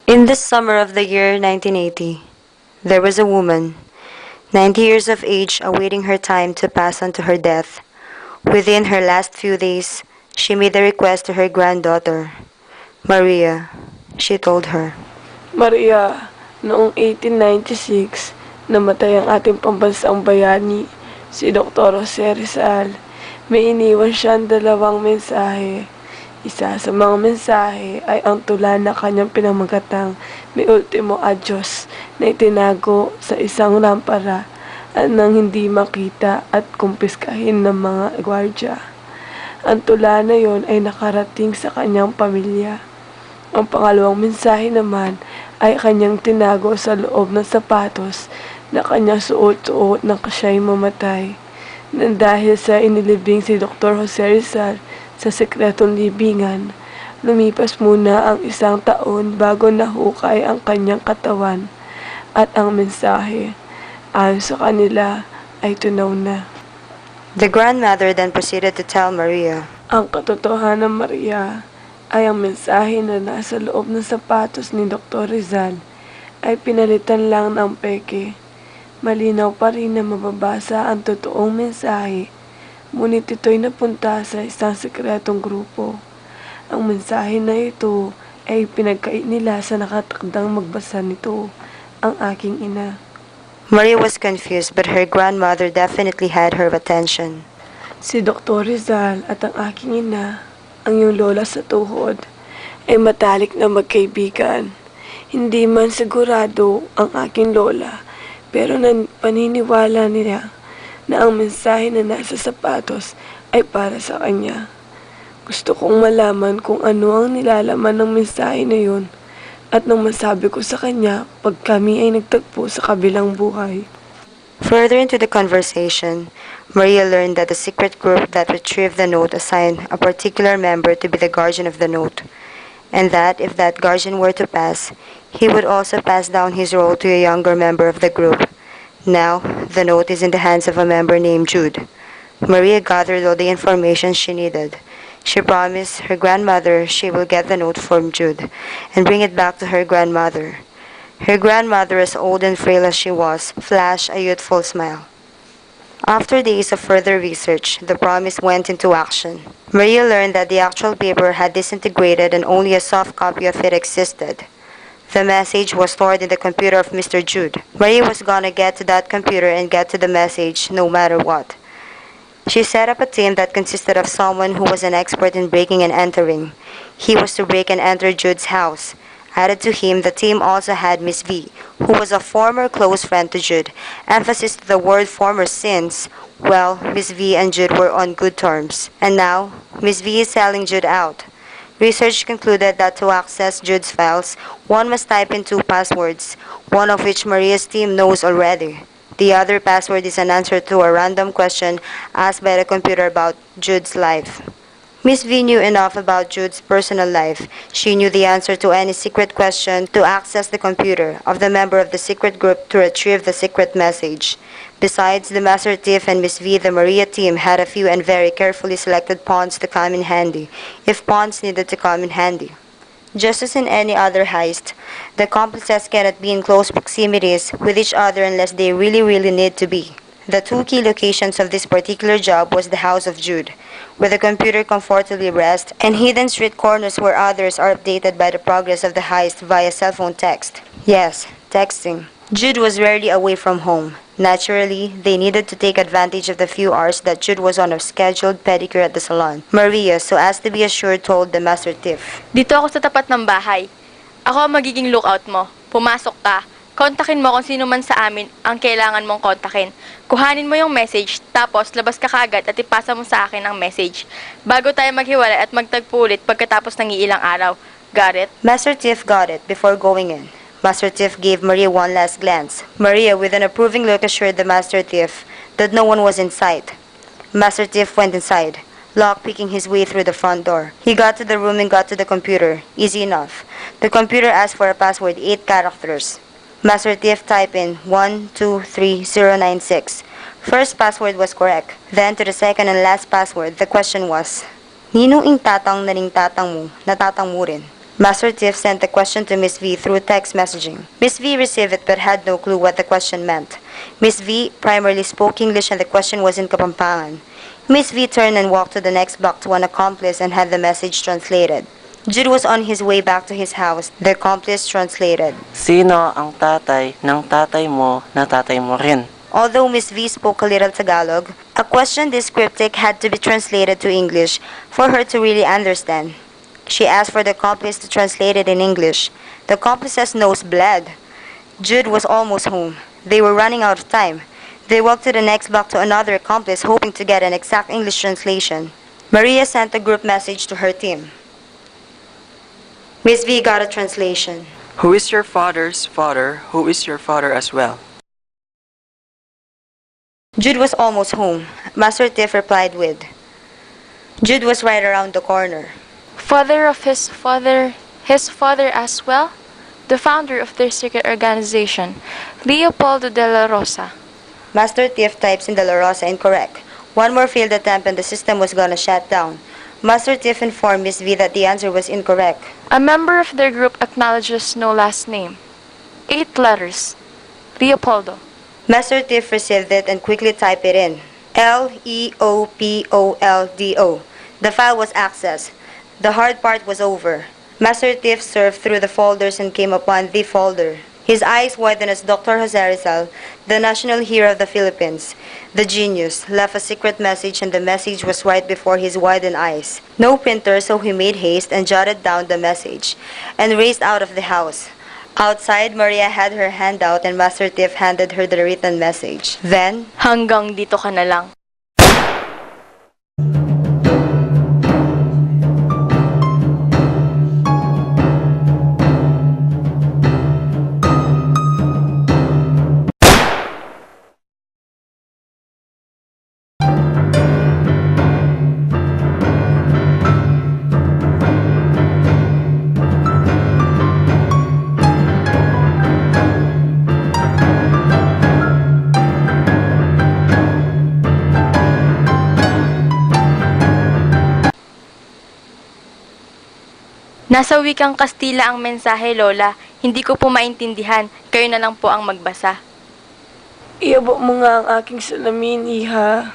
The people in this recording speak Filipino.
In the summer of the year 1980, there was a woman, 90 years of age, awaiting her time to pass on to her death. Within her last few days, she made a request to her granddaughter, Maria. She told her, Maria, noong 1896, namatay ang ating pambansang bayani, si Dr. Jose Rizal. May iniwan siyang dalawang mensahe. Isa sa mga mensahe ay ang tula na kanyang pinamagatang Mi Ultimo Adios na itinago sa isang lampara at nang hindi makita at kumpiskahin ng mga gwardya. Ang tula na yon ay nakarating sa kanyang pamilya. Ang pangalawang mensahe naman ay kanyang tinago sa loob ng sapatos na kanyang suot-suot nang siya'y mamatay. Nang dahil sa inilibing si Dr. Jose Rizal sa sekretong libingan, lumipas muna ang 1 taon bago nahukay ang kanyang katawan at ang mensahe, ayon sa kanila, ay tunaw na. The grandmother then proceeded to tell Maria, Ang katotohanan, Maria, ay ang mensahe na nasa loob ng sapatos ni Dr. Rizal ay pinalitan lang ng peke. Malinaw pa rin na mababasa ang totoong mensahe, ngunit ito'y napunta sa isang sekretong grupo. Ang mensahe na ito ay pinagkait nila sa nakatakdang magbasa nito, ang aking ina. Maria was confused, but her grandmother definitely had her attention. Si Dr. Rizal at ang aking ina, ang iyong lola sa tuhod, ay matalik na magkaibigan. Hindi man sigurado ang aking lola, pero paniniwala niya na ang mensahe na nasa sapatos ay para sa kanya. Gusto kong malaman kung ano ang nilalaman ng mensahe na yun at nang masabi ko sa kanya pag kami ay nagtagpo sa kabilang buhay. Further into the conversation, Maria learned that the secret group that retrieved the note assigned a particular member to be the guardian of the note, and that if that guardian were to pass, he would also pass down his role to a younger member of the group. Now, the note is in the hands of a member named Jude. Maria gathered all the information she needed. She promised her grandmother she will get the note from Jude and bring it back to her grandmother. Her grandmother, as old and frail as she was, flashed a youthful smile. After days of further research, the promise went into action. Maria learned that the actual paper had disintegrated and only a soft copy of it existed. The message was stored in the computer of Mr. Jude. Maria was gonna get to that computer and get to the message no matter what. She set up a team that consisted of someone who was an expert in breaking and entering. He was to break and enter Jude's house. Added to him, the team also had Miss V, who was a former close friend to Jude. Emphasis to the word former since, well, Miss V and Jude were on good terms. And now, Miss V is selling Jude out. Research concluded that to access Jude's files, one must type in 2 passwords, one of which Maria's team knows already. The other password is an answer to a random question asked by the computer about Jude's life. Miss V knew enough about Jude's personal life. She knew the answer to any secret question to access the computer of the member of the secret group to retrieve the secret message. Besides, the Master Thief and Miss V, the Maria team had a few and very carefully selected pawns to come in handy, if pawns needed to come in handy. Just as in any other heist, the accomplices cannot be in close proximities with each other unless they really need to be. The 2 key locations of this particular job was the house of Jude, where the computer comfortably rests, and hidden street corners where others are updated by the progress of the heist via cell phone text. Yes, texting. Jude was rarely away from home. Naturally, they needed to take advantage of the few hours that Jude was on a scheduled pedicure at the salon. Maria, so as to be assured, told the Master Thief, Dito ako sa tapat ng bahay. Ako ang magiging lookout mo. Pumasok ka. Kontakin mo kung sino man sa amin ang kailangan mong kontakin. Kuhanin mo yung message, tapos labas ka kaagad at ipasa mo sa akin ang message. Bago tayo maghiwalay at magtagpo ulit pagkatapos ng ilang araw. Got it? Master Thief got it before going in. Master Thief gave Maria one last glance. Maria, with an approving look, assured the Master Thief that no one was in sight. Master Thief went inside, lock-picking his way through the front door. He got to the room and got to the computer. Easy enough. The computer asked for a password, 8 characters. Master Thief typed in 123096. First password was correct. Then to the second and last password, the question was, Ninong ing tatang na ning tatang mo, natatang mo rin. Master Tiff sent the question to Miss V through text messaging. Miss V received it but had no clue what the question meant. Miss V primarily spoke English and the question was in Kapampangan. Miss V turned and walked to the next block to an accomplice and had the message translated. Jude was on his way back to his house. The accomplice translated. Sino ang tatay ng tatay mo na tatay mo rin? Although Miss V spoke a little Tagalog, a question this cryptic had to be translated to English for her to really understand. She asked for the accomplice to translate it in English. The accomplice's nose bled. Jude was almost home. They were running out of time. They walked to the next block to another accomplice hoping to get an exact English translation. Maria sent a group message to her team. Miss V got a translation. Who is your father's father? Who is your father as well? Jude was almost home. Master Tiff replied with, Jude was right around the corner. Father of his father as well? The founder of their secret organization, Leopoldo de la Rosa. Master Tiff types in De La Rosa incorrect. One more failed attempt and the system was gonna shut down. Master Tiff informed Miss V that the answer was incorrect. A member of their group acknowledges no last name. 8 letters. Leopoldo. Master Tiff received it and quickly typed it in. Leopoldo. The file was accessed. The hard part was over. Master Tiff surfed through the folders and came upon the folder. His eyes widened as Dr. Jose Rizal, the national hero of the Philippines, the genius, left a secret message and the message was right before his widened eyes. No printer, so he made haste and jotted down the message and raced out of the house. Outside, Maria had her hand out and Master Tiff handed her the written message. Then, Hanggang dito ka na lang. Nasa wikang Kastila ang mensahe, Lola. Hindi ko po maintindihan. Kayo na lang po ang magbasa. Iabot mo nga ang aking salamin, iha.